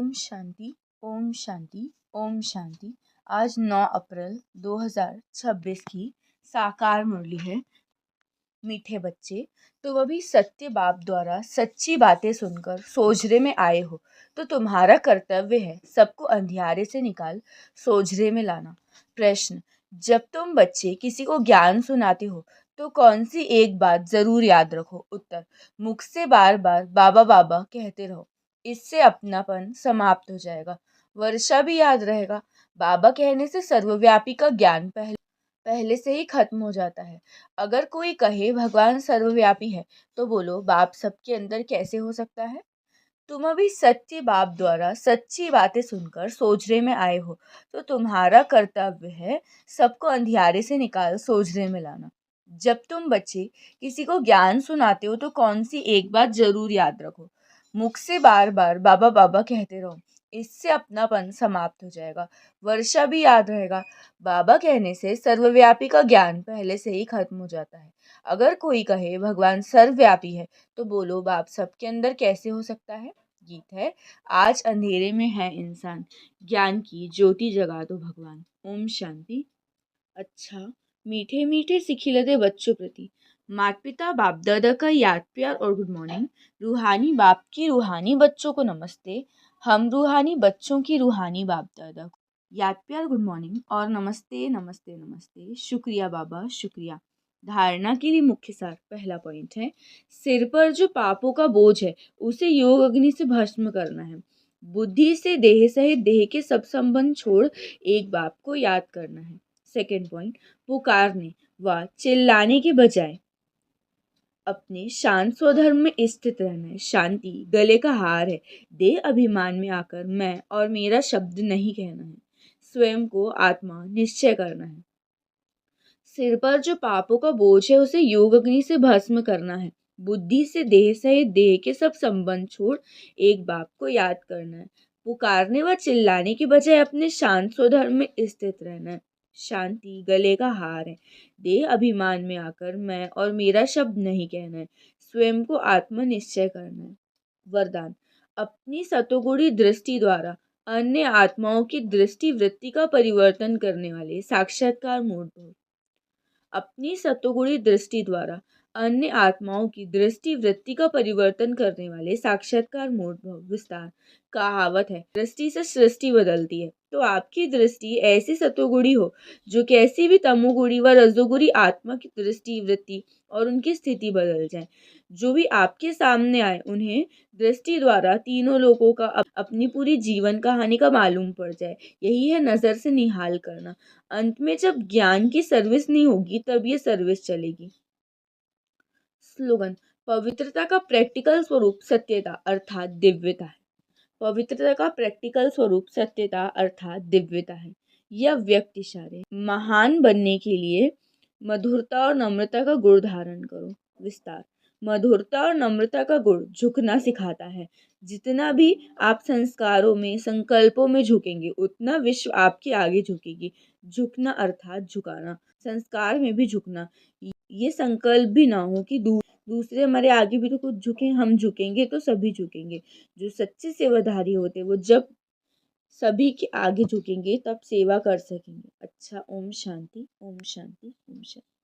ओम शांति, ओम शांति, ओम शांति। आज 9 अप्रैल 2026 की साकार मुरली है। मीठे बच्चे, तुम अभी सत्य बाप द्वारा सच्ची बातें सुनकर सोझरे में आए हो, तो तुम्हारा कर्तव्य है सबको अंधियारे से निकाल सोझरे में लाना। प्रश्न: जब तुम बच्चे किसी को ज्ञान सुनाते हो तो कौन सी एक बात जरूर याद रखो? उत्तर: मुख से बार बार बाबा बाबा कहते रहो, इससे अपनापन समाप्त हो जाएगा। वर्षा भी याद रहेगा। बाबा कहने से सर्वव्यापी का ज्ञान पहले से ही खत्म हो जाता है। अगर कोई कहे भगवान सर्वव्यापी है तो बोलो बाप सबके अंदर कैसे हो सकता है? तुम अभी सच्चे बाप द्वारा सच्ची बातें सुनकर सोझरे में आए हो, तो तुम्हारा कर्तव्य है सबको अंधियारे से निकाल सोझरे में लाना। जब तुम बच्चे किसी को ज्ञान सुनाते हो तो कौन सी एक बात जरूर याद रखो? मुख से बार बार बाबा बाबा कहते रहो, इससे अपनापन समाप्त हो जाएगा। वर्षा भी याद रहेगा। बाबा कहने से सर्वव्यापी का ज्ञान पहले से ही खत्म हो जाता है। अगर कोई कहे भगवान सर्वव्यापी है तो बोलो बाप सबके अंदर कैसे हो सकता है? गीत है: आज अंधेरे में है इंसान, ज्ञान की ज्योति जगा दो भगवान। ओम शांति। अच्छा, मीठे मीठे सिखिलते बच्चों प्रति माता पिता बाप दादा का याद प्यार और गुड मॉर्निंग। रूहानी बाप की रूहानी बच्चों को नमस्ते। हम रूहानी बच्चों की रूहानी बाप दादा को याद प्यार गुड मॉर्निंग और नमस्ते नमस्ते नमस्ते। शुक्रिया बाबा, शुक्रिया। धारणा के लिए मुख्य सार। पहला पॉइंट है, सिर पर जो पापों का बोझ है उसे योग अग्नि से भस्म करना है। बुद्धि से देह सहित देह के सब संबंध छोड़ एक बाप को याद करना है। सेकेंड पॉइंट, पुकारने व चिल्लाने के बजाय अपने शांत स्वधर्म में स्थित रहना है। शांति गले का हार है। देह अभिमान में आकर मैं और मेरा शब्द नहीं कहना है। स्वयं को आत्मा निश्चय करना है। सिर पर जो पापों का बोझ है उसे योग अग्नि से भस्म करना है। बुद्धि से देह सहित देह के सब संबंध छोड़ एक बाप को याद करना है। पुकारने व चिल्लाने के बजाय अपने शांत स्वधर्म में स्थित रहना है। शांति गले का हार है। देह अभिमान में आकर मैं और मेरा शब्द नहीं कहना है। स्वयं को आत्म निश्चय करना है। वरदान: अपनी सतोगुणी दृष्टि द्वारा अन्य आत्माओं की दृष्टि वृत्ति का परिवर्तन करने वाले साक्षात्कार मूर्त। अपनी सतोगुणी दृष्टि द्वारा अन्य आत्माओं की दृष्टि वृत्ति का परिवर्तन करने वाले साक्षात्कार मूर्त भव। विस्तार: कहावत है, दृष्टि से सृष्टि बदलती है। तो आपकी दृष्टि ऐसी सतोगुणी हो जो कैसी भी तमोगुणी व रजोगुणी आत्मा की दृष्टि वृत्ति और उनकी स्थिति बदल जाए। जो भी आपके सामने आए उन्हें दृष्टि द्वारा तीनों लोगों का अपनी पूरी जीवन कहानी का मालूम पड़ जाए। यही है नजर से निहाल करना। अंत में जब ज्ञान की सर्विस नहीं होगी तब ये सर्विस चलेगी। स्लोगन: पवित्रता का प्रैक्टिकल स्वरूप सत्यता अर्थात दिव्यता है। पवित्रता का प्रैक्टिकल स्वरूप सत्यता अर्थात दिव्यता है। यह व्यक्त इशारे: महान बनने के लिए मधुरता और नम्रता का गुण धारण करो। विस्तार: मधुरता और नम्रता का गुण झुकना सिखाता है। जितना भी आप संस्कारों में संकल्पों में झुकेंगे उतना विश्व आपके आगे झुकेगी। झुकना अर्थात झुकाना, संस्कार में भी झुकना। ये संकल्प भी ना हो कि दूसरे हमारे आगे भी तो कुछ झुके, हम झुकेंगे तो सभी झुकेंगे। जो सच्चे सेवाधारी होते वो जब सभी के आगे झुकेंगे तब सेवा कर सकेंगे। अच्छा, ओम शांति, ओम शांति, ओम शांति।